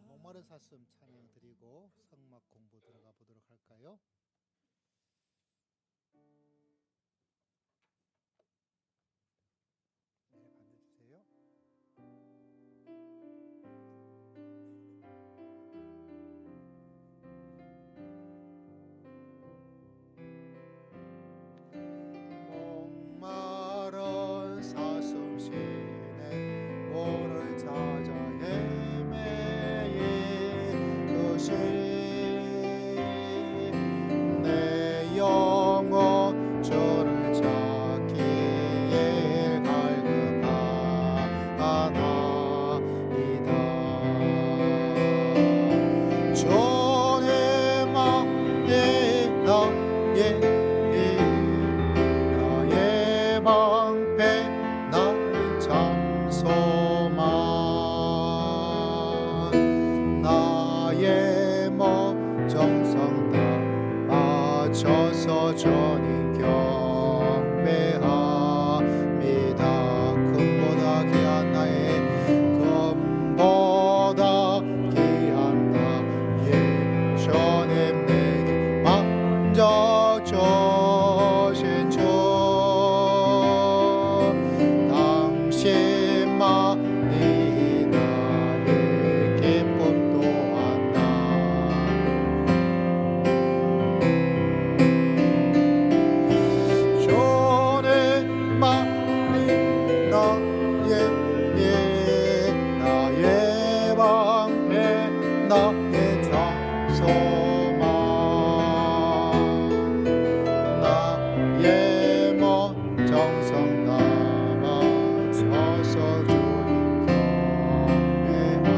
목마른 사슴 찬양 드리고 성막 공부 들어가 보도록 할까요? 네, 반주 주세요. 목마른 사슴 시내 물을 찾아 헤매이듯이 내 영혼 주를 찾기에 갈급하나이다. 주의 맘에 나의 방패 나의 장소만 나의 몸 정성 다 바쳐서 주님 경배합니다. 금보다 귀한 나의 금보다 귀한 나의 주님 내게 만져주신 주 당신만이 나의 기쁨 또한 나 주님만이 나의 방패 나의 장소만 나의 몸 정성 담아서서 주님 경배하.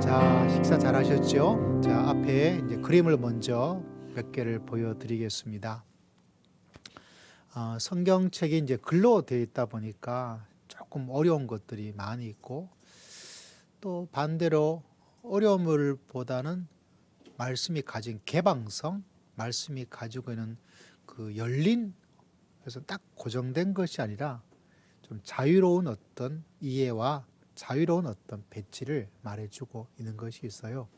자, 식사 잘 하셨죠? 자, 앞에 이제 그림을 먼저 몇 개를 보여드리겠습니다. 성경책이 이제 글로 되어 있다 보니까 조금 어려운 것들이 많이 있고, 또 반대로 어려움을 보다는 말씀이 가진 개방성, 말씀이 가지고 있는 그 열린, 그래서 딱 고정된 것이 아니라 좀 자유로운 어떤 이해와 자유로운 어떤 배치를 말해주고 있는 것이 있어요.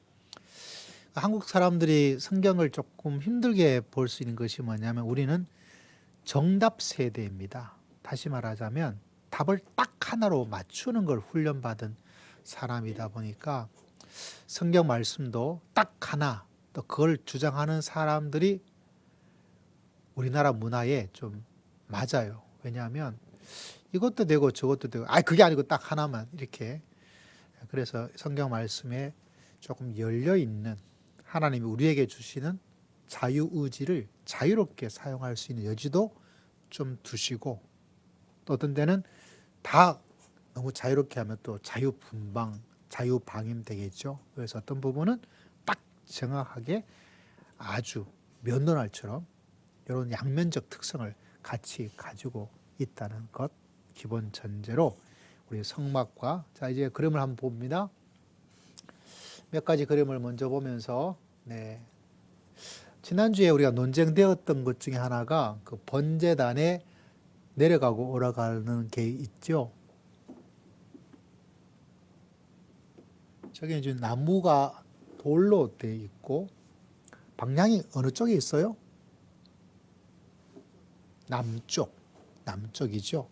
한국 사람들이 성경을 조금 힘들게 볼 수 있는 것이 뭐냐면, 우리는 정답 세대입니다. 다시 말하자면 답을 딱 하나로 맞추는 걸 훈련받은 사람이다 보니까 성경 말씀도 딱 하나, 또 그걸 주장하는 사람들이 우리나라 문화에 좀 맞아요. 왜냐하면 이것도 되고 저것도 되고, 그게 아니고 딱 하나만, 이렇게. 그래서 성경 말씀에 조금 열려있는, 하나님이 우리에게 주시는 자유의지를 자유롭게 사용할 수 있는 여지도 좀 두시고, 또 어떤 때는 다 너무 자유롭게 하면 또 자유분방, 자유방임 되겠죠. 그래서 어떤 부분은 딱 정확하게 아주 면도날처럼 이런 양면적 특성을 같이 가지고 있다는 것 기본 전제로 우리 성막과, 자 이제 그림을 한번 봅니다. 몇 가지 그림을 먼저 보면서, 지난주에 우리가 논쟁되었던 것 중에 하나가 그 번제단에 내려가고 올라가는 게 있죠. 저기 이제 나무가 돌로 되어 있고, 방향이 어느 쪽에 있어요? 남쪽이죠.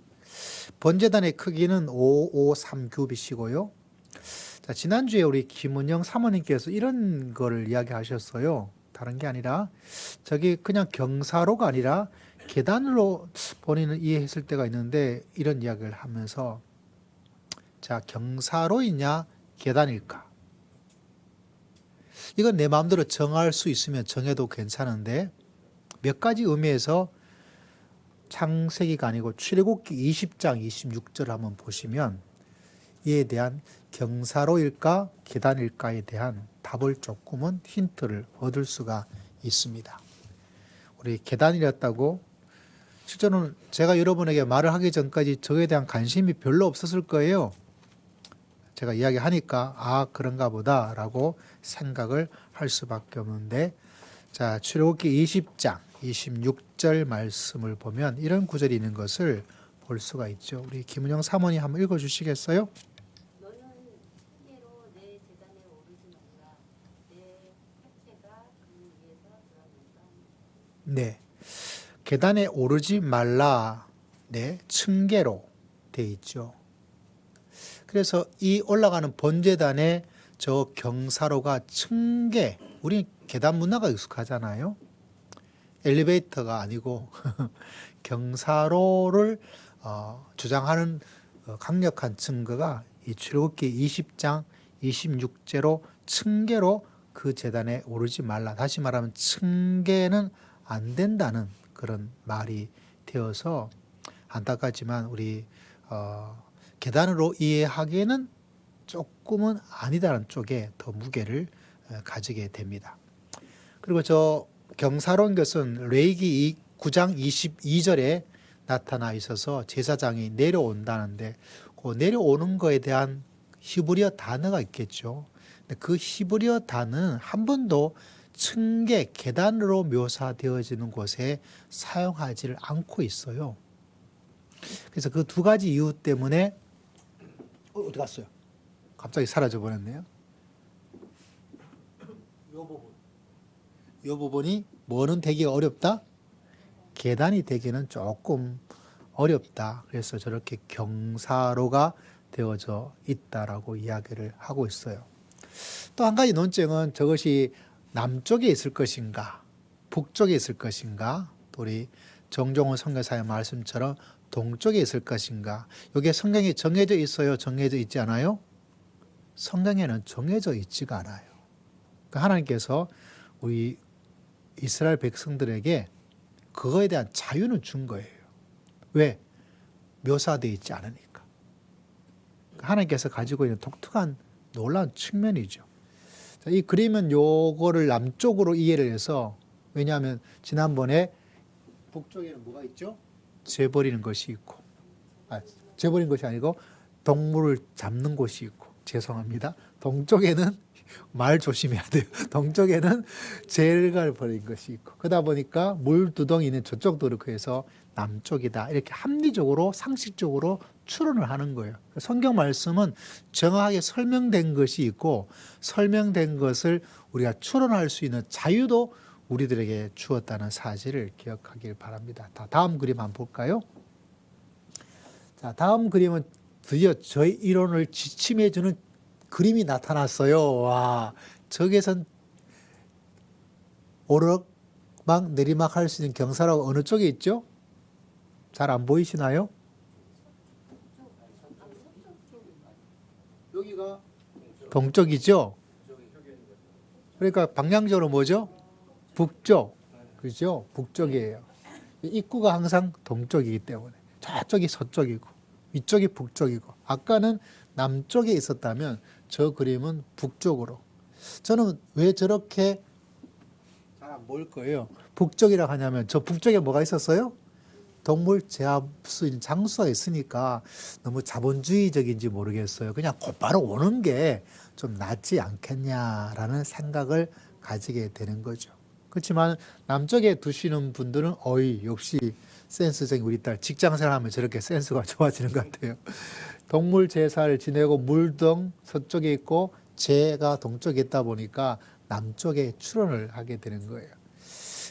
번제단의 크기는 553규빗이고요. 자, 지난주에 우리 김은영 사모님께서 이런 거를 이야기하셨어요. 다른 게 아니라 저기 그냥 경사로가 아니라 계단으로 본인은 이해했을 때가 있는데 이런 이야기를 하면서 자, 경사로이냐 계단일까? 이건 내 마음대로 정할 수 있으면 정해도 괜찮은데 몇 가지 의미에서 창세기가 아니고 출애굽기 20장 26절 한번 보시면 이에 대한 경사로일까 계단일까에 대한 답을 조금은 힌트를 얻을 수가 있습니다. 우리 계단이었다고 실제로는 제가 여러분에게 말을 하기 전까지 저에 대한 관심이 별로 없었을 거예요. 제가 이야기하니까 아 그런가 보다라고 생각을 할 수밖에 없는데 자 출애굽기 20장 26절 말씀을 보면 이런 구절이 있는 것을 볼 수가 있죠. 우리 김은영 사모님 한번 읽어주시겠어요? 너는 핑계로 내 제단에 오르지 말라. 내 혈체가 그 위에서 드러난다. 네. 계단에 오르지 말라. 네. 층계로 돼 있죠. 그래서 이 올라가는 번제단의 저 경사로가 층계. 우리 계단 문화가 익숙하잖아요. 엘리베이터가 아니고 경사로를 주장하는 강력한 증거가 이 출애굽기 20장 26제로 층계로 그 제단에 오르지 말라. 다시 말하면 층계는 안 된다는 그런 말이 되어서 안타깝지만 우리 계단으로 이해하기에는 조금은 아니다는 쪽에 더 무게를 가지게 됩니다. 그리고 저 경사로인 것은 레위기 9장 22절에 나타나 있어서 제사장이 내려온다는데 그 내려오는 거에 대한 히브리어 단어가 있겠죠. 근데 그 히브리어 단어는 한 번도 층계, 계단으로 묘사되어지는 곳에 사용하지를 않고 있어요. 그래서 그 두 가지 이유 때문에 어디 갔어요? 갑자기 사라져 버렸네요. 이 부분이 뭐는 되기가 어렵다? 계단이 되기는 조금 어렵다. 그래서 저렇게 경사로가 되어져 있다라고 이야기를 하고 있어요. 또 한 가지 논쟁은 저것이 남쪽에 있을 것인가, 북쪽에 있을 것인가, 또 우리 정종원 선교사의 말씀처럼 동쪽에 있을 것인가. 이게 성경에 정해져 있어요? 정해져 있지 않아요? 성경에는 정해져 있지가 않아요. 그러니까 하나님께서 우리 이스라엘 백성들에게 그거에 대한 자유는 준 거예요. 왜? 묘사되어 있지 않으니까. 하나님께서 가지고 있는 독특한 놀라운 측면이죠. 자, 이 그림은 요거를 남쪽으로 이해를 해서 왜냐하면 지난번에 북쪽에는 뭐가 있죠? 재버리는 것이 있고 재버리는 것이 아니고 동물을 잡는 곳이 있고 죄송합니다. 동쪽에는 말 조심해야 돼요. 동쪽에는 재를 버린 것이 있고 그러다 보니까 물두덩이 있는 저쪽도 그렇고 해서 남쪽이다. 이렇게 합리적으로 상식적으로 추론을 하는 거예요. 성경 말씀은 정확하게 설명된 것이 있고 설명된 것을 우리가 추론할 수 있는 자유도 우리들에게 주었다는 사실을 기억하길 바랍니다. 다음 그림 한번 볼까요? 자, 다음 그림은 드디어 저희 이론을 지침해주는 그림이 나타났어요. 와, 저기에선 오르막 내리막 할 수 있는 경사로가 어느 쪽에 있죠? 잘 안 보이시나요? 여기가 동쪽이죠? 그러니까 방향적으로 뭐죠? 북쪽. 그죠? 북쪽이에요. 입구가 항상 동쪽이기 때문에 저쪽이 서쪽이고 이쪽이 북쪽이고 아까는 남쪽에 있었다면 저 그림은 북쪽으로. 저는 왜 저렇게 잘 안 보일 거예요. 북쪽이라고 하냐면 저 북쪽에 뭐가 있었어요? 동물 제압 수 있는 장수가 있으니까 너무 자본주의적인지 모르겠어요. 그냥 곧바로 오는 게 좀 낫지 않겠냐라는 생각을 가지게 되는 거죠. 그렇지만 남쪽에 두시는 분들은 역시 센스적인 우리 딸 직장생활하면 저렇게 센스가 좋아지는 것 같아요. 동물 제사를 지내고 물등 서쪽에 있고 재가 동쪽에 있다 보니까 남쪽에 출원을 하게 되는 거예요.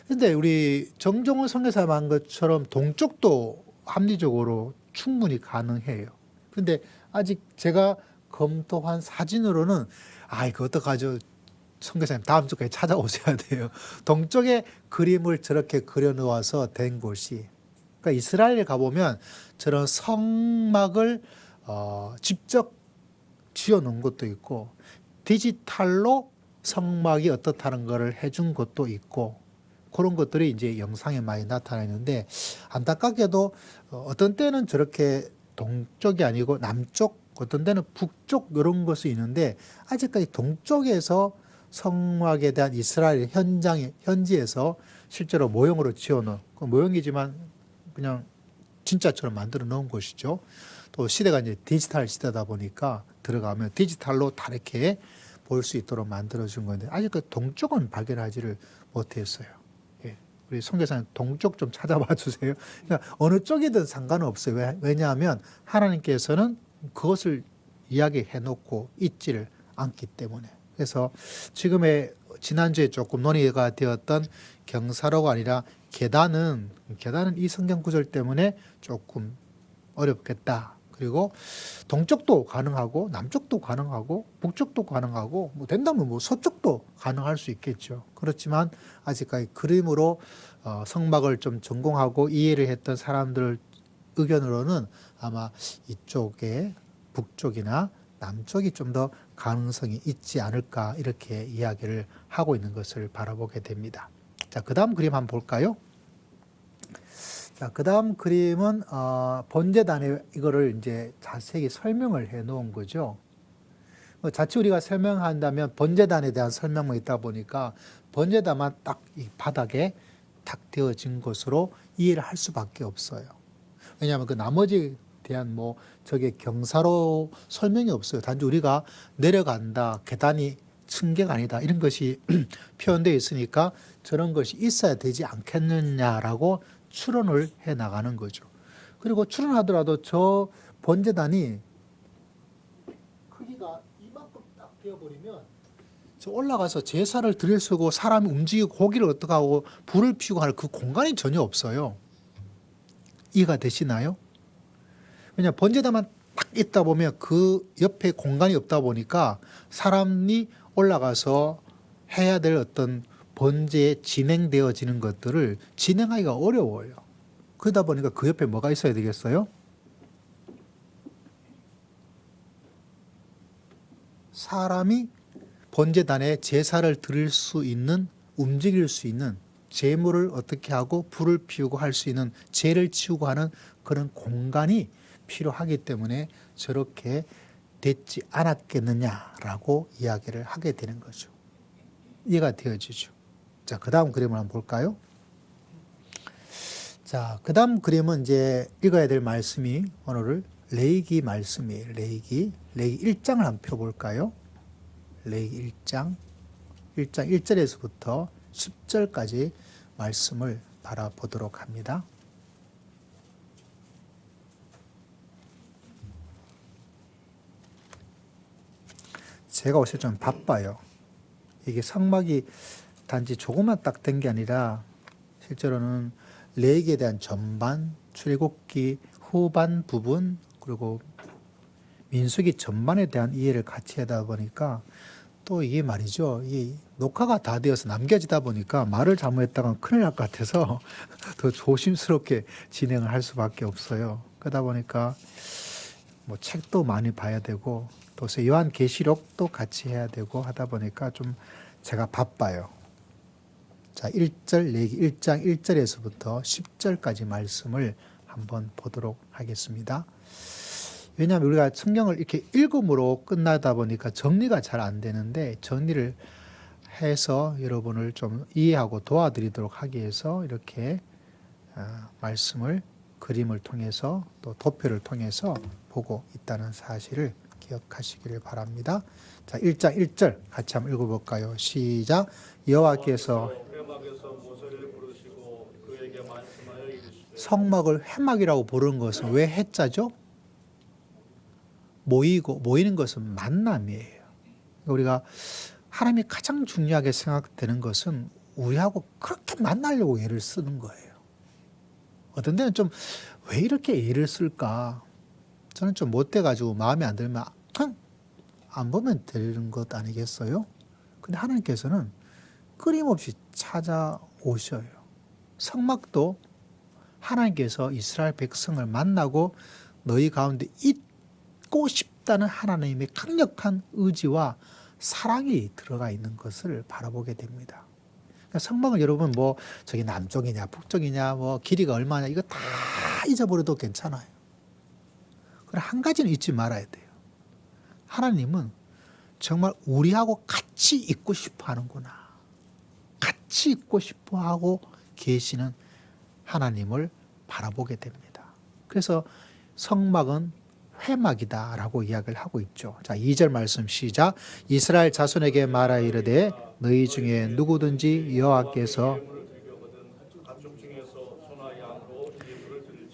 그런데 우리 정종원 선교사님 한 것처럼 동쪽도 합리적으로 충분히 가능해요. 근데 아직 제가 검토한 사진으로는 이거 어떡하죠? 선교사님 다음 주까지 찾아오셔야 돼요. 동쪽에 그림을 저렇게 그려놓아서 된 곳이, 그러니까 이스라엘에 가보면 저런 성막을 직접 지어놓은 것도 있고 디지털로 성막이 어떻다는 것을 해준 것도 있고, 그런 것들이 이제 영상에 많이 나타나 있는데, 안타깝게도 어떤 때는 저렇게 동쪽이 아니고 남쪽, 어떤 때는 북쪽 이런 것이 있는데, 아직까지 동쪽에서 성막에 대한 이스라엘 현지에서 실제로 모형으로 지어놓은, 모형이지만 그냥 진짜처럼 만들어 놓은 것이죠. 또 시대가 이제 디지털 시대다 보니까 들어가면 디지털로 다 이렇게 볼 수 있도록 만들어준 건데, 아직 그 동쪽은 발견하지를 못했어요. 예. 우리 선교사님 동쪽 좀 찾아봐 주세요. 그러니까 어느 쪽이든 상관없어요. 왜냐하면 하나님께서는 그것을 이야기해 놓고 있지를 않기 때문에. 그래서 지금의 지난주에 조금 논의가 되었던 경사로가 아니라 계단은 이 성경 구절 때문에 조금 어렵겠다. 그리고 동쪽도 가능하고 남쪽도 가능하고 북쪽도 가능하고 뭐 된다면 뭐 서쪽도 가능할 수 있겠죠. 그렇지만 아직까지 그림으로 성막을 좀 전공하고 이해를 했던 사람들 의견으로는 아마 이쪽에 북쪽이나 남쪽이 좀 더 가능성이 있지 않을까, 이렇게 이야기를 하고 있는 것을 바라보게 됩니다. 자, 그 다음 그림 한번 볼까요? 자, 그 다음 그림은 번제단에 이거를 이제 자세히 설명을 해 놓은 거죠. 자칫 우리가 설명한다면 번제단에 대한 설명만 있다 보니까 번제단만 딱 이 바닥에 탁 되어진 것으로 이해를 할 수밖에 없어요. 왜냐하면 그 나머지 대한 뭐 저게 경사로 설명이 없어요. 단지 우리가 내려간다, 계단이 층계가 아니다, 이런 것이 표현되어 있으니까 저런 것이 있어야 되지 않겠느냐라고 추론을 해 나가는 거죠. 그리고 추론하더라도 저 번제단이 크기가 이만큼 딱 되어버리면 저 올라가서 제사를 드릴 쓰고 사람이 움직이고 고기를 어떻게 하고 불을 피우고 할 그 공간이 전혀 없어요. 이해가 되시나요? 왜냐 번제단만 딱 있다 보면 그 옆에 공간이 없다 보니까 사람이 올라가서 해야 될 어떤 번제에 진행되어지는 것들을 진행하기가 어려워요. 그러다 보니까 그 옆에 뭐가 있어야 되겠어요? 사람이 번제단에 제사를 드릴 수 있는, 움직일 수 있는, 제물을 어떻게 하고 불을 피우고 할 수 있는, 죄를 치우고 하는 그런 공간이 필요하기 때문에 저렇게 됐지 않았겠느냐라고 이야기를 하게 되는 거죠. 이해가 되어지죠. 자, 그 다음 그림을 한번 볼까요? 자, 그 다음 그림은 이제 읽어야 될 말씀이 오늘 레위기 말씀이에요. 레위기 1장을 한번 펴볼까요? 레위기 1장 1절에서부터 10절까지 말씀을 바라보도록 합니다. 제가 요새 좀 바빠요. 이게 성막이 단지 조금만 딱 된 게 아니라 실제로는 레위기에 대한 전반, 출애굽기 후반 부분, 그리고 민수기 전반에 대한 이해를 같이 하다 보니까 또 이게 말이죠. 이 녹화가 다 되어서 남겨지다 보니까 말을 잘못했다가 큰일 날 것 같아서 더 조심스럽게 진행을 할 수밖에 없어요. 그러다 보니까 뭐 책도 많이 봐야 되고 또 요한계시록도 같이 해야 되고 하다 보니까 좀 제가 바빠요. 자, 1절 레위기 1장 1절에서부터 10절까지 말씀을 한번 보도록 하겠습니다. 왜냐하면 우리가 성경을 이렇게 읽음으로 끝나다 보니까 정리가 잘 안 되는데, 정리를 해서 여러분을 좀 이해하고 도와드리도록 하기 위해서 이렇게 말씀을 그림을 통해서 또 도표를 통해서 보고 있다는 사실을 기억하시기를 바랍니다. 자, 1장 1절 같이 한번 읽어볼까요? 시작. 여호와께서 성막을 회막이라고 부르는 것은 왜 해자죠? 모이는 것은 만남이에요. 우리가 하나님이 가장 중요하게 생각되는 것은 우리하고 그렇게 만나려고 애를 쓰는 거예요. 어떤 데는 좀 왜 이렇게 예를 쓸까? 저는 좀 못돼가지고 마음에 안 들면 그냥 안 보면 되는 것 아니겠어요? 근데 하나님께서는 끊임없이 찾아오셔요. 성막도 하나님께서 이스라엘 백성을 만나고 너희 가운데 있고 싶다는 하나님의 강력한 의지와 사랑이 들어가 있는 것을 바라보게 됩니다. 그러니까 성막을 여러분 뭐 저기 남쪽이냐 북쪽이냐 뭐 길이가 얼마냐 이거 다 잊어버려도 괜찮아요. 그러나 한 가지는 잊지 말아야 돼요. 하나님은 정말 우리하고 같이 있고 싶어 하는구나. 같이 있고 싶어 하고 계시는 하나님을 바라보게 됩니다. 그래서 성막은 회막이다라고 이야기를 하고 있죠. 자, 2절 말씀 시작. 이스라엘 자손에게 말하 이르되 너희 중에 누구든지 여호와께서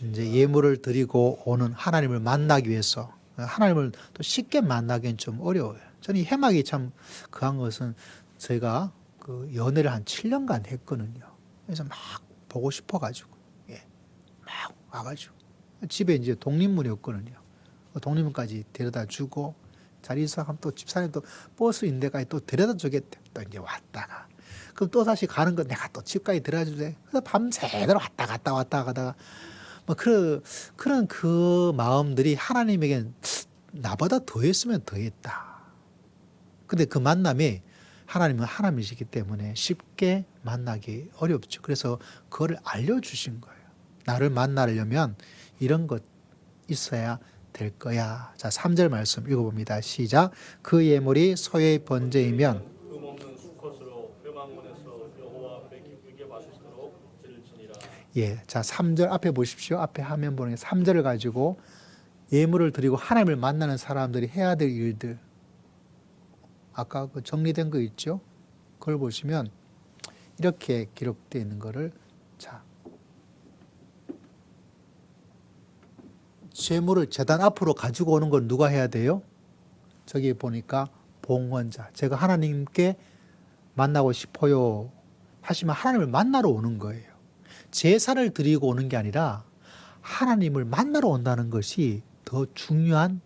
이제 예물을 드리고 오는 하나님을 만나기 위해서 하나님을 또 쉽게 만나기는 좀 어려워요. 저는 이 회막이 참 그한 것은 제가 그 연애를 한 7년간 했거든요. 그래서 막 보고 싶어가지고 막 와가지고 집에 이제 독립문이었거든요. 독립문까지 데려다 주고 자리 있어 하면 또 집사님 또 버스 인데까지 또 데려다 주겠대. 또 이제 왔다가 그럼 또 다시 가는 거 내가 또 집까지 데려다 주래. 그래서 밤새도록 왔다 가다가 뭐 그런 그 마음들이 하나님에겐 나보다 더 했으면 더 했다. 근데 그 만남이 하나님은 하나님이시기 때문에 쉽게 만나기 어렵죠. 그래서 그거를 알려주신 거예요. 나를 만나려면 이런 것 있어야 될 거야. 자, 3절 말씀 읽어봅니다. 시작. 그 예물이 소의 번제이면 예, 자 3절 앞에 보십시오. 앞에 화면 보는 게 3절을 가지고 예물을 드리고 하나님을 만나는 사람들이 해야 될 일들 아까 그 정리된 거 있죠? 그걸 보시면 이렇게 기록되어 있는 거를 자 제물을 제단 앞으로 가지고 오는 건 누가 해야 돼요? 저기 보니까 봉헌자. 제가 하나님께 만나고 싶어요 하시면 하나님을 만나러 오는 거예요. 제사를 드리고 오는 게 아니라 하나님을 만나러 온다는 것이 더 중요한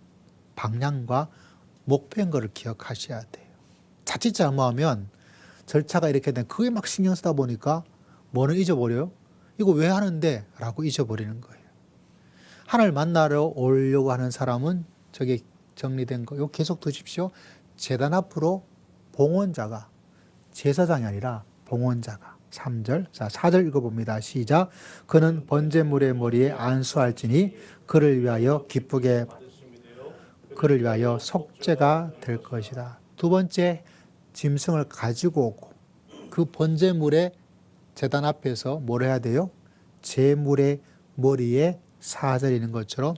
방향과 목표인 것을 기억하셔야 돼요. 자칫 잘못하면 절차가 이렇게 된 그게 막 신경 쓰다 보니까 뭐는 잊어버려요? 이거 왜 하는데? 라고 잊어버리는 거예요. 하나님을 만나러 오려고 하는 사람은 저게 정리된 거, 이거 계속 드십시오. 제단 앞으로 봉헌자가 제사장이 아니라 봉헌자가 3절, 자 4절 읽어봅니다. 시작. 그는 번제물의 머리에 안수할지니 그를 위하여 기쁘게 그를 위하여 속죄가 될 것이다. 두 번째 짐승을 가지고 오고 그 번제물의 제단 앞에서 뭘 해야 돼요? 제물의 머리에 사절이는 것처럼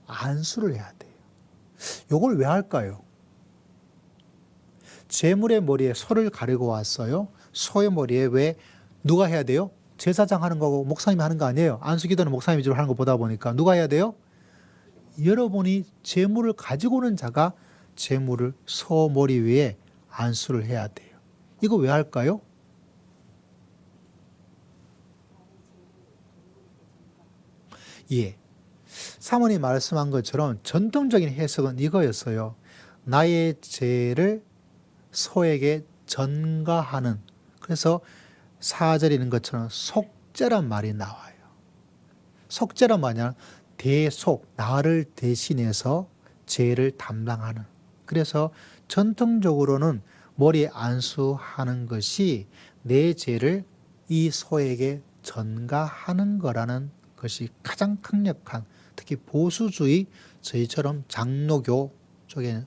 안수를 해야 돼요. 이걸 왜 할까요? 제물의 머리에 소를 가리고 왔어요. 소의 머리에 왜 누가 해야 돼요? 제사장 하는 거고 목사님이 하는 거 아니에요. 안수기도는 목사님이 주로 하는 거 보다 보니까 누가 해야 돼요? 여러분이 제물을 가지고 오는 자가 제물을 소 머리 위에 안수를 해야 돼요. 이거 왜 할까요? 예. 사모님 말씀한 것처럼 전통적인 해석은 이거였어요. 나의 죄를 소에게 전가하는, 그래서 사절이는 것처럼 속죄란 말이 나와요. 속죄란 말이냐? 대속, 나를 대신해서 죄를 담당하는. 그래서 전통적으로는 머리에 안수하는 것이 내 죄를 이 소에게 전가하는 거라는 것이 가장 강력한, 특히 보수주의 저희처럼 장로교 쪽에는,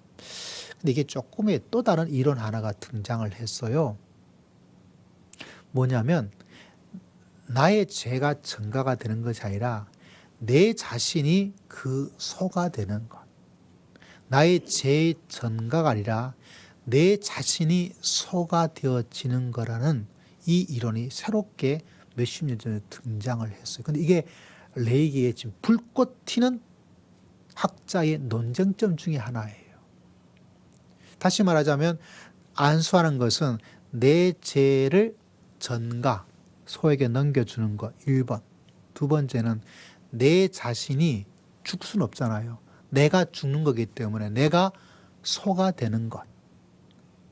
근데 이게 조금의 또 다른 이론 하나가 등장을 했어요. 뭐냐면 나의 죄가 전가가 되는 것이 아니라 내 자신이 그 소가 되는 것. 나의 죄의 전가가 아니라 내 자신이 소가 되어지는 거라는 이 이론이 새롭게 몇십 년 전에 등장을 했어요. 근데 이게 레이기에 지금 불꽃 튀는 학자의 논쟁점 중에 하나예요. 다시 말하자면 안수하는 것은 내 죄를 전가, 소에게 넘겨주는 것 1번. 두 번째는 내 자신이 죽을 수는 없잖아요. 내가 죽는 거기 때문에 내가 소가 되는 것.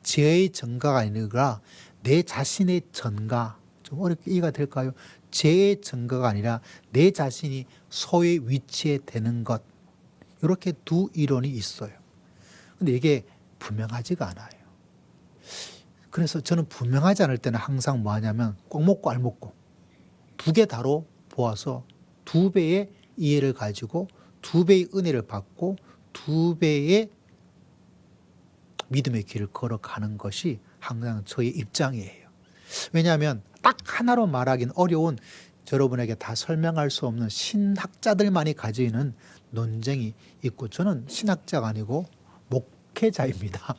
죄의 전가가 아니라 내 자신의 전가. 좀 어렵게 이해가 될까요? 죄의 전가가 아니라 내 자신이 소의 위치에 되는 것. 이렇게 두 이론이 있어요. 근데 이게 분명하지가 않아요. 그래서 저는 분명하지 않을 때는 항상 뭐 하냐면 꼭 먹고 알 먹고 두 개 다로 보아서 두 배의 이해를 가지고 두 배의 은혜를 받고 두 배의 믿음의 길을 걸어가는 것이 항상 저의 입장이에요. 왜냐하면 딱 하나로 말하기는 어려운 여러분에게 다 설명할 수 없는 신학자들만이 가지는 논쟁이 있고 저는 신학자가 아니고 목회자입니다.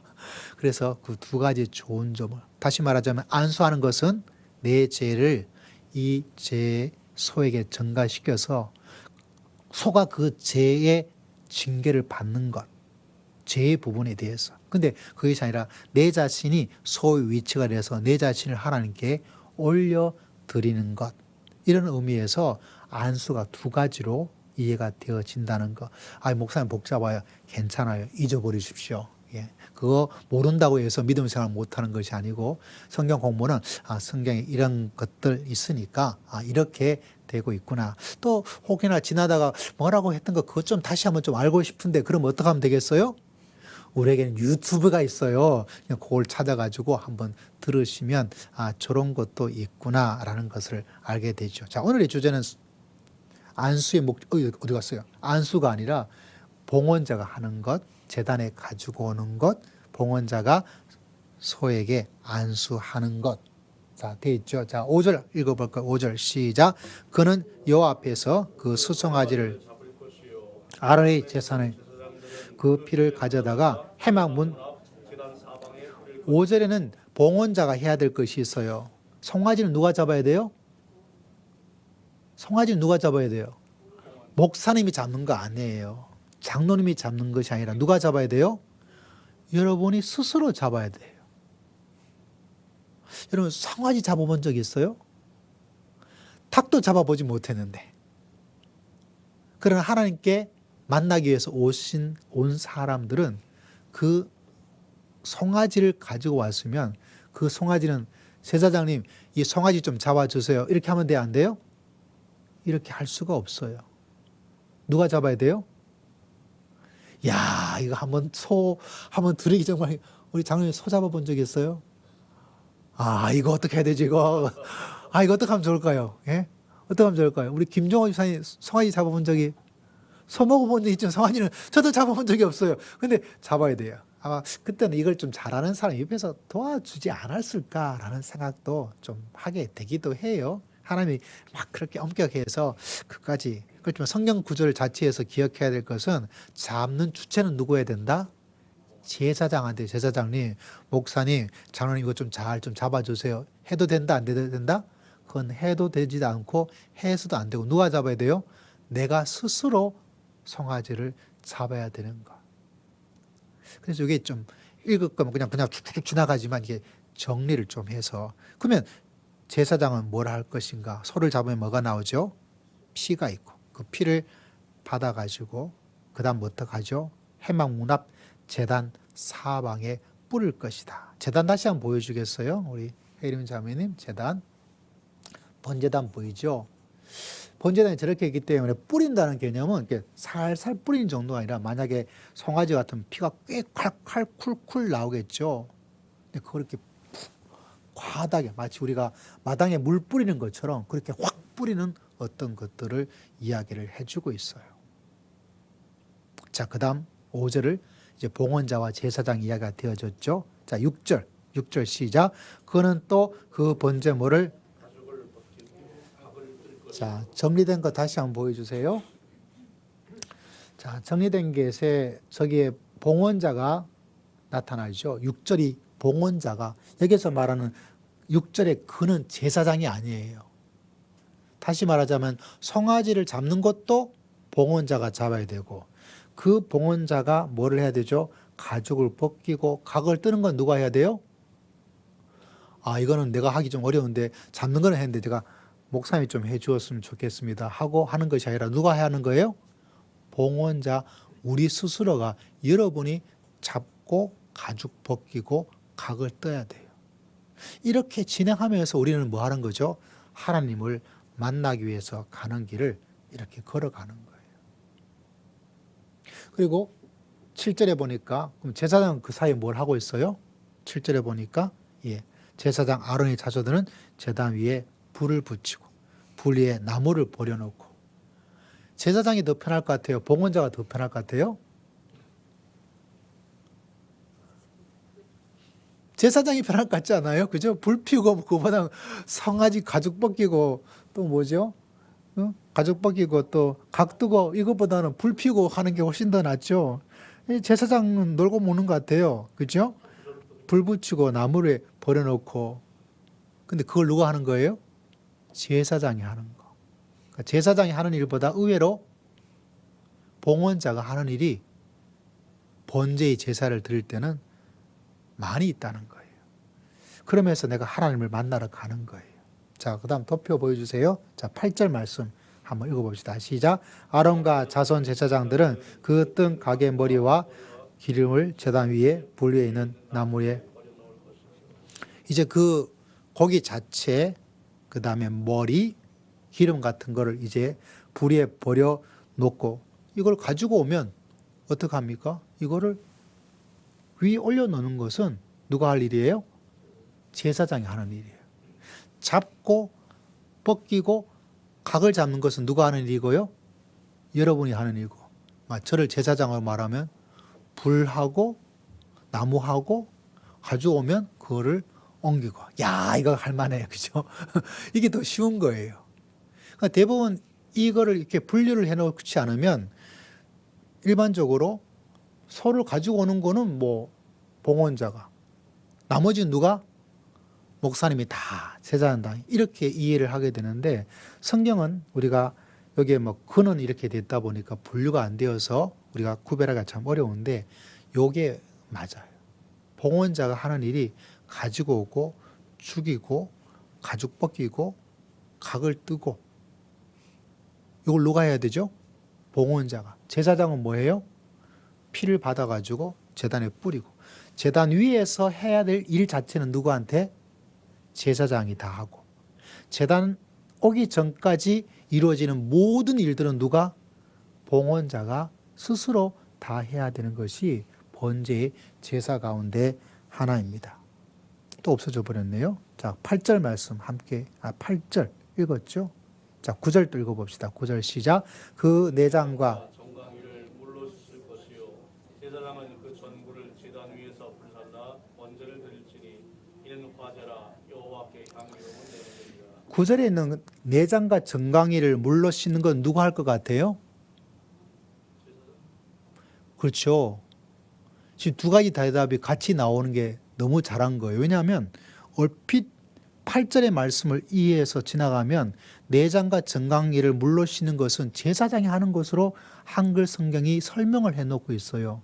그래서 그 두 가지 좋은 점을 다시 말하자면 안수하는 것은 내 죄를 이 죄 소에게 전가시켜서 소가 그 죄의 징계를 받는 것. 죄의 부분에 대해서. 근데 그것이 아니라 내 자신이 소의 위치가 돼서 내 자신을 하나님께 올려드리는 것. 이런 의미에서 안수가 두 가지로 이해가 되어진다는 거. 아, 목사님 복잡해요. 괜찮아요. 잊어버리십시오. 예. 그거 모른다고 해서 믿음 생활 못하는 것이 아니고 성경 공부는 성경에 이런 것들 있으니까 이렇게 되고 있구나. 또 혹여나 지나다가 뭐라고 했던 거 그것 좀 다시 한번 좀 알고 싶은데 그럼 어떻게 하면 되겠어요? 우리에게는 유튜브가 있어요. 그걸 찾아가지고 한번 들으시면 저런 것도 있구나라는 것을 알게 되죠. 자, 오늘의 주제는 안수의 어디 갔어요? 안수가 아니라 봉헌자가 하는 것, 제단에 가지고 오는 것, 봉헌자가 소에게 안수하는 것. 자, 돼 있죠. 자, 5절 읽어볼까요? 5절 시작. 그는 여호와 앞에서 그 수송아지를 아론의 제사에 그 피를 가져다가 회막문 5절에는 봉헌자가 해야 될 것이 있어요. 송아지는 누가 잡아야 돼요? 송아지는 누가 잡아야 돼요? 목사님이 잡는 거 아니에요. 장로님이 잡는 것이 아니라 누가 잡아야 돼요? 여러분이 스스로 잡아야 돼요. 여러분 송아지 잡아본 적 있어요? 닭도 잡아보지 못했는데. 그러나 하나님께 만나기 위해서 온 사람들은 그 송아지를 가지고 왔으면 그 송아지는 제사장님 이 송아지 좀 잡아주세요. 이렇게 하면 돼요? 안 돼요? 이렇게 할 수가 없어요. 누가 잡아야 돼요? 야, 이거 한번 드리기 정말 우리 장로님 소 잡아본 적 있어요? 이거 어떻게 해야 되지 이거? 이거 어떻게 하면 좋을까요? 예? 어떻게 하면 좋을까요? 우리 김종호 집사님 송아지 잡아본 적이 소 먹어본 적 있죠. 송아지는 저도 잡아본 적이 없어요. 근데 잡아야 돼요. 아마 그때는 이걸 좀 잘하는 사람이 옆에서 도와주지 않았을까라는 생각도 좀 하게 되기도 해요. 하나님이 막 그렇게 엄격해서 그까지. 그렇지만 성경 구절 자체에서 기억해야 될 것은 잡는 주체는 누구여야 된다? 제사장한테 제사장님, 목사님, 장로님 이거 좀 잘 좀 잡아주세요. 해도 된다 안 해도 된다? 그건 해도 되지도 않고 해서도 안 되고 누가 잡아야 돼요? 내가 스스로 송아지를 잡아야 되는 것. 그래서 이게 좀 읽을 거면 그냥 쭉쭉 지나가지만 이게 정리를 좀 해서 그러면 제사장은 뭘 할 것인가? 소를 잡으면 뭐가 나오죠? 피가 있고 그 피를 받아가지고 그 다음 어떻게 하죠? 회막 문 앞 제단 사방에 뿌릴 것이다. 제단 다시 한번 보여주겠어요? 우리 혜림 자매님 제단. 번제단 보이죠? 번제단이 저렇게 있기 때문에 뿌린다는 개념은 이렇게 살살 뿌리는 정도가 아니라 만약에 송아지 같은 피가 꽤 칼칼 쿨쿨 나오겠죠. 근데 그걸 이렇게 푹 과하게 마치 우리가 마당에 물 뿌리는 것처럼 그렇게 확 뿌리는 어떤 것들을 이야기를 해주고 있어요. 자, 그 다음 5절을 이제 봉헌자와 제사장 이야기가 되어졌죠. 자, 6절 시작. 그는 또 그 번제물을 자, 정리된 거 다시 한번 보여주세요. 자, 정리된 것에 저기에 봉헌자가 나타나죠. 6절이 봉헌자가 여기서 말하는 6절의 그는 제사장이 아니에요. 다시 말하자면 송아지를 잡는 것도 봉헌자가 잡아야 되고 그 봉헌자가 뭐를 해야 되죠? 가죽을 벗기고 각을 뜨는 건 누가 해야 돼요? 이거는 내가 하기 좀 어려운데 잡는 거는 했는데 제가 목사님이 좀 해주었으면 좋겠습니다 하고 하는 것이 아니라 누가 해야 하는 거예요? 봉헌자 우리 스스로가 여러분이 잡고 가죽 벗기고 각을 떠야 돼요. 이렇게 진행하면서 우리는 뭐 하는 거죠? 하나님을 만나기 위해서 가는 길을 이렇게 걸어가는 거예요. 그리고 7절에 보니까 그럼 제사장은 그 사이에 뭘 하고 있어요? 7절에 보니까 제사장 아론의 자손들은 제단 위에 불을 붙이고 불 위에 나무를 버려놓고. 제사장이 더 편할 것 같아요? 봉헌자가 더 편할 것 같아요? 제사장이 편할 것 같지 않아요? 그죠? 불 피우고 그보다 성아지 가죽 벗기고 또 뭐죠? 가죽 벗기고 또 각 뜨고 이것보다는 불 피우고 하는 게 훨씬 더 낫죠. 제사장은 놀고 먹는 것 같아요. 그죠? 불 붙이고 나무를 버려놓고. 근데 그걸 누가 하는 거예요? 제사장이 하는 거. 그러니까 제사장이 하는 일보다 의외로 봉헌자가 하는 일이 번제의 제사를 드릴 때는 많이 있다는 거예요. 그러면서 내가 하나님을 만나러 가는 거예요. 자, 그 다음 도표 보여주세요. 자, 8절 말씀 한번 읽어봅시다. 시작. 아론과 자손 제사장들은 그 뜬 가게 머리와 기름을 제단 위에 불 위에 있는 나무에 이제 그 고기 자체 그 다음에 머리 기름 같은 거를 이제 불 위에 버려 놓고 이걸 가지고 오면 어떡합니까? 이거를 위에 올려놓는 것은 누가 할 일이에요? 제사장이 하는 일이에요. 잡고 벗기고 각을 잡는 것은 누가 하는 일이고요? 여러분이 하는 일이고. 저를 제사장으로 말하면 불하고 나무하고 가져오면 그거를 옮기고. 야, 이거 할만해요. 그죠? 이게 더 쉬운 거예요. 그러니까 대부분 이거를 이렇게 분류를 해놓지 않으면 일반적으로 소를 가지고 오는 거는 뭐 봉헌자가, 나머지는 누가? 목사님이 다 제사한다. 이렇게 이해를 하게 되는데 성경은 우리가 여기에 뭐 근은 이렇게 됐다 보니까 분류가 안 되어서 우리가 구별하기가 참 어려운데 요게 맞아요. 봉헌자가 하는 일이 가지고 오고 죽이고 가죽 벗기고 각을 뜨고 이걸 누가 해야 되죠? 봉헌자가. 제사장은 뭐예요? 피를 받아가지고 제단에 뿌리고 제단 위에서 해야 될 일 자체는 누구한테? 제사장이 다 하고 제단 오기 전까지 이루어지는 모든 일들은 누가? 봉헌자가 스스로 다 해야 되는 것이 번제의 제사 가운데 하나입니다. 또 없어져 버렸네요. 자, 8절 말씀 함께 8절 읽었죠? 자, 9절 또 읽어봅시다. 9절 시작. 그 내장과 정강이를 물로 씻을 것이요 제사장은 그 전부를 제단 위에서 불살라 번제를 드릴지니 이는 화제라 여호와께 향기로운 내용이니라. 9절에 있는 내장과 정강이를 물로 씻는 건 누가 할 것 같아요? 그렇죠. 지금 두 가지 대답이 같이 나오는 게 너무 잘한 거예요. 왜냐하면 얼핏 8절의 말씀을 이해해서 지나가면 내장과 정강이를 물로 씻는 것은 제사장이 하는 것으로 한글 성경이 설명을 해놓고 있어요.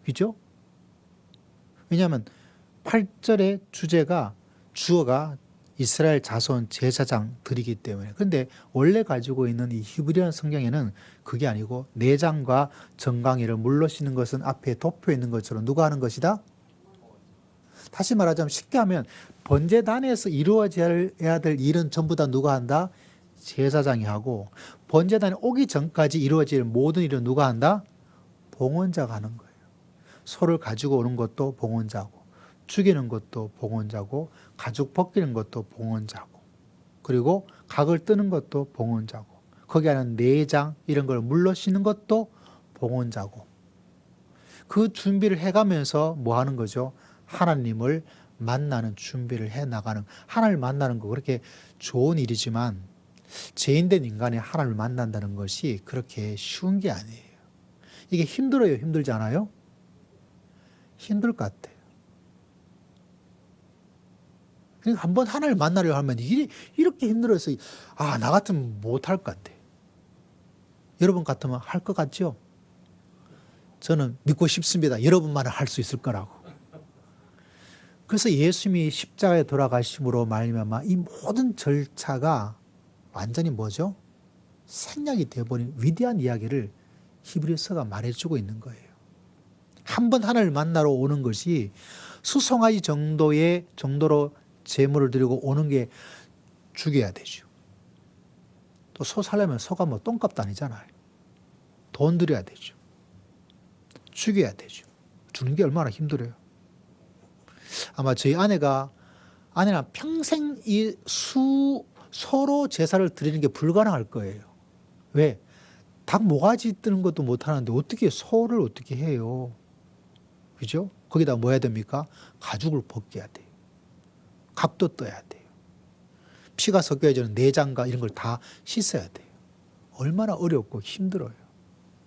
그죠? 왜냐하면 8절의 주어가 이스라엘 자손 제사장들이기 때문에. 그런데 원래 가지고 있는 이 히브리어 성경에는 그게 아니고 내장과 정강이를 물로 씻는 것은 앞에 도표에 있는 것처럼 누가 하는 것이다? 다시 말하자면 쉽게 하면 번제단에서 이루어져야 될 일은 전부 다 누가 한다? 제사장이 하고 번제단에 오기 전까지 이루어질 모든 일은 누가 한다? 봉헌자가 하는 거예요. 소를 가지고 오는 것도 봉헌자고 죽이는 것도 봉헌자고 가죽 벗기는 것도 봉헌자고 그리고 각을 뜨는 것도 봉헌자고 거기 안에 내장 이런 걸 물로 씻는 것도 봉헌자고 그 준비를 해가면서 뭐 하는 거죠? 하나님을 만나는 준비를 해나가는 하나님을 만나는 거 그렇게 좋은 일이지만 죄인된 인간이 하나님을 만난다는 것이 그렇게 쉬운 게 아니에요. 이게 힘들어요? 힘들지 않아요? 힘들 것 같아요. 그러니까 한번 하나님을 만나려고 하면 이렇게 힘들어서 나 같으면 못할 것 같아. 여러분 같으면 할 것 같죠? 저는 믿고 싶습니다. 여러분만은 할 수 있을 거라고. 그래서 예수님이 십자가에 돌아가심으로 말미암아 이 모든 절차가 완전히 뭐죠? 생략이 되어버린 위대한 이야기를 히브리서가 말해주고 있는 거예요. 한 번 하나님을 만나러 오는 것이 수송아지 정도로 제물을 드리고 오는 게 죽여야 되죠. 또 소 살려면 소가 뭐 똥값도 아니잖아요. 돈 들여야 되죠. 죽여야 되죠. 주는 게 얼마나 힘들어요. 아마 저희 아내랑 평생 소로 제사를 드리는 게 불가능할 거예요. 왜? 닭 모가지 뜨는 것도 못 하는데 어떻게 소를 어떻게 해요? 그죠? 거기다 뭐 해야 됩니까? 가죽을 벗겨야 돼요. 각도 떠야 돼요. 피가 섞여야 되는 내장과 이런 걸 다 씻어야 돼요. 얼마나 어렵고 힘들어요.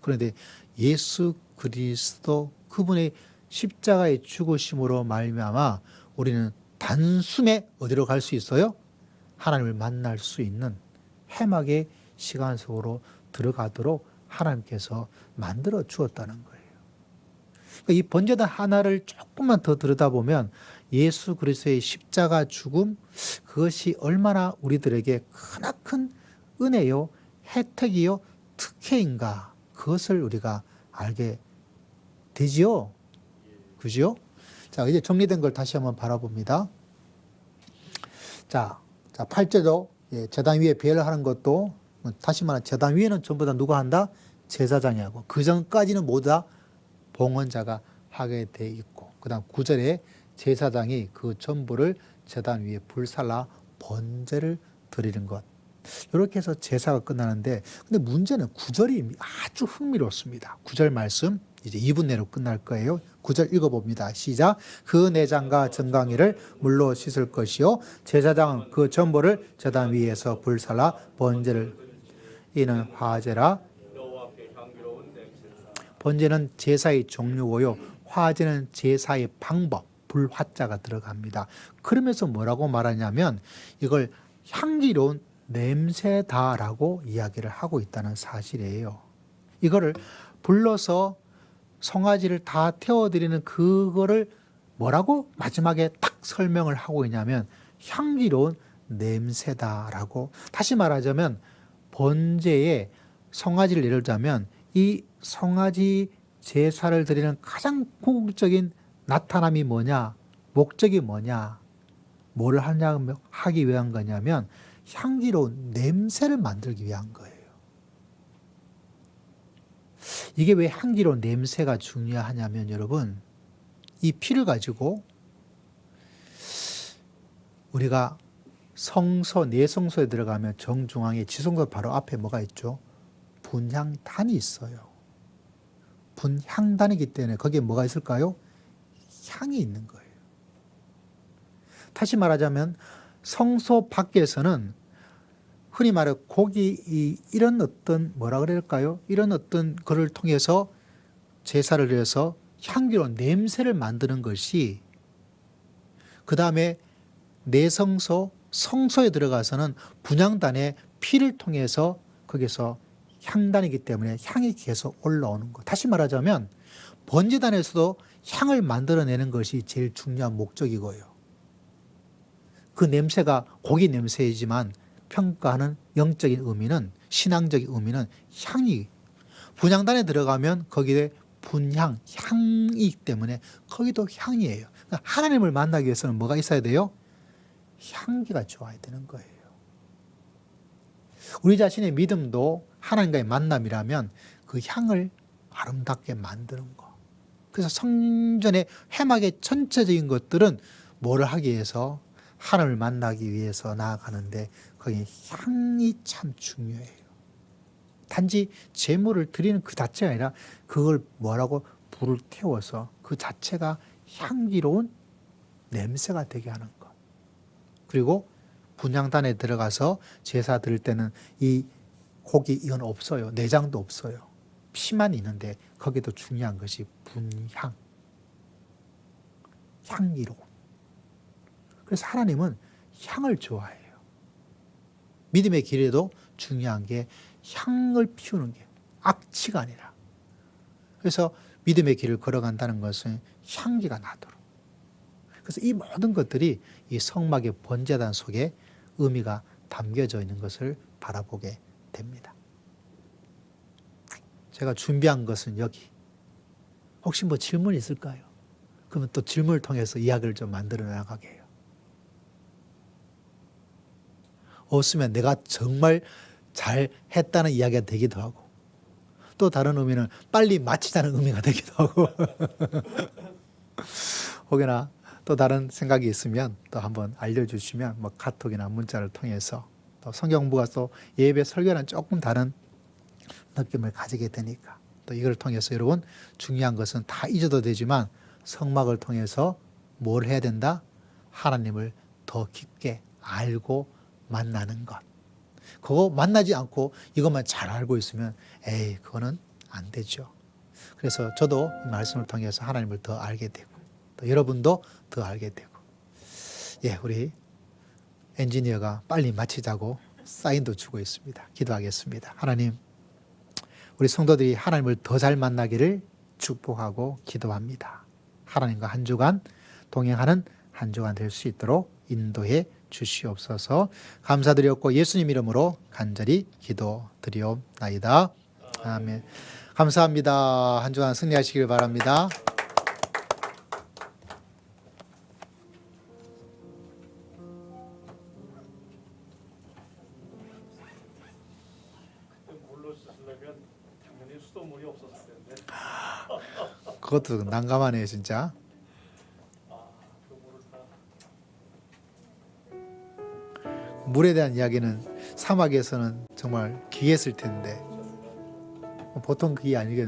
그런데 예수 그리스도 그분의 십자가의 죽으심으로 말미암아 우리는 단숨에 어디로 갈 수 있어요? 하나님을 만날 수 있는 해막의 시간 속으로 들어가도록 하나님께서 만들어 주었다는 거예요. 그러니까 이 번제단 하나를 조금만 더 들여다보면 예수 그리스도의 십자가 죽음, 그것이 얼마나 우리들에게 크나큰 은혜요, 혜택이요, 특혜인가, 그것을 우리가 알게 되지요. 그죠? 자, 이제 정리된 걸 다시 한번 바라봅니다. 자, 8절도 제단 위에 배를 하는 것도, 다시 말하면 제단 위에는 전부 다 누가 한다? 제사장이 하고, 그 전까지는 모두 다 봉헌자가 하게 돼 있고, 그 다음 9절에 제사장이 그 전부를 제단 위에 불살라 번제를 드리는 것. 이렇게 해서 제사가 끝나는데, 근데 문제는 9절이 아주 흥미롭습니다. 9절 말씀 이제 2분 내로 끝날 거예요. 9절 읽어봅니다. 시작. 그 내장과 정강이를 물로 씻을 것이요 제사장은 그 전부를 제단 위에서 불살라 번제를, 이는 화제라. 여호와께 향기로운 냄새라. 번제는 제사의 종류고요, 화제는 제사의 방법, 불화자가 들어갑니다. 그러면서 뭐라고 말하냐면 이걸 향기로운 냄새다라고 이야기를 하고 있다는 사실이에요. 이거를 불러서 송아지를 다 태워드리는 그거를 뭐라고 마지막에 딱 설명을 하고 있냐면 향기로운 냄새다라고. 다시 말하자면 번제에 송아지를 예를 들자면 이 송아지 제사를 드리는 가장 궁극적인 나타남이 뭐냐, 목적이 뭐냐, 뭐를 하기 위한 거냐면 향기로운 냄새를 만들기 위한 거예요. 이게 왜 향기로운 냄새가 중요하냐면 여러분, 이 피를 가지고 우리가 성소, 내성소에 들어가면 정중앙에 지성소 바로 앞에 뭐가 있죠? 분향단이 있어요. 분향단이기 때문에 거기에 뭐가 있을까요? 향이 있는 거예요. 다시 말하자면 성소 밖에서는 흔히 말해 고기, 이런 어떤 뭐라 그럴까요? 이런 어떤 거를 통해서 제사를 드려서 향기로운 냄새를 만드는 것이, 그 다음에 내성소, 성소에 들어가서는 분향단의 피를 통해서 거기서 향단이기 때문에 향이 계속 올라오는 것. 다시 말하자면 번제단에서도 향을 만들어내는 것이 제일 중요한 목적이고요. 그 냄새가 고기 냄새이지만 평가하는 영적인 의미는, 신앙적인 의미는 향이, 분향단에 들어가면 거기에 분향, 향이기 때문에 거기도 향이에요. 그러니까 하나님을 만나기 위해서는 뭐가 있어야 돼요? 향기가 좋아야 되는 거예요. 우리 자신의 믿음도 하나님과의 만남이라면 그 향을 아름답게 만드는 거. 그래서 성전의 해막의 전체적인 것들은 뭐를 하기 위해서? 하나님을 만나기 위해서 나아가는데 거기 향이 참 중요해요. 단지 제물을 드리는 그 자체가 아니라 그걸 뭐라고 불을 태워서 그 자체가 향기로운 냄새가 되게 하는 것. 그리고 분향단에 들어가서 제사 드릴 때는 이 고기 이건 없어요. 내장도 없어요. 피만 있는데 거기도 중요한 것이 분향, 향기로운. 그래서 하나님은 향을 좋아해요. 믿음의 길에도 중요한 게 향을 피우는 게, 악취가 아니라. 그래서 믿음의 길을 걸어간다는 것은 향기가 나도록. 그래서 이 모든 것들이 이 성막의 번제단 속에 의미가 담겨져 있는 것을 바라보게 됩니다. 제가 준비한 것은 여기. 혹시 뭐 질문 있을까요? 그러면 또 질문을 통해서 이야기를 좀 만들어 나가게 해요. 없으면 내가 정말 잘 했다는 이야기가 되기도 하고, 또 다른 의미는 빨리 마치자는 의미가 되기도 하고, 혹여나 또 다른 생각이 있으면 또 한번 알려주시면 뭐 카톡이나 문자를 통해서, 또 성경부가 또 예배 설교는 조금 다른 느낌을 가지게 되니까, 또 이걸 통해서 여러분 중요한 것은 다 잊어도 되지만 성막을 통해서 뭘 해야 된다? 하나님을 더 깊게 알고 만나는 것. 그거 만나지 않고 이것만 잘 알고 있으면 에이 그거는 안 되죠. 그래서 저도 이 말씀을 통해서 하나님을 더 알게 되고, 또 여러분도 더 알게 되고, 예, 우리 엔지니어가 빨리 마치자고 사인도 주고 있습니다. 기도하겠습니다. 하나님, 우리 성도들이 하나님을 더 잘 만나기를 축복하고 기도합니다. 하나님과 한 주간 동행하는 한 주간 될 수 있도록 인도해 주시옵소서. 감사드렸고 예수님 이름으로 간절히 기도드리옵나이다. 아멘. 감사합니다. 한 주간 승리하시길 바랍니다. 물로 씻으려면 당연히 수돗물이 없었을 텐데. 그것도 난감하네요, 진짜. 그 물을 다 물에 대한 이야기는 사막에서는 정말 귀했을 텐데 보통 그게 아니겠는데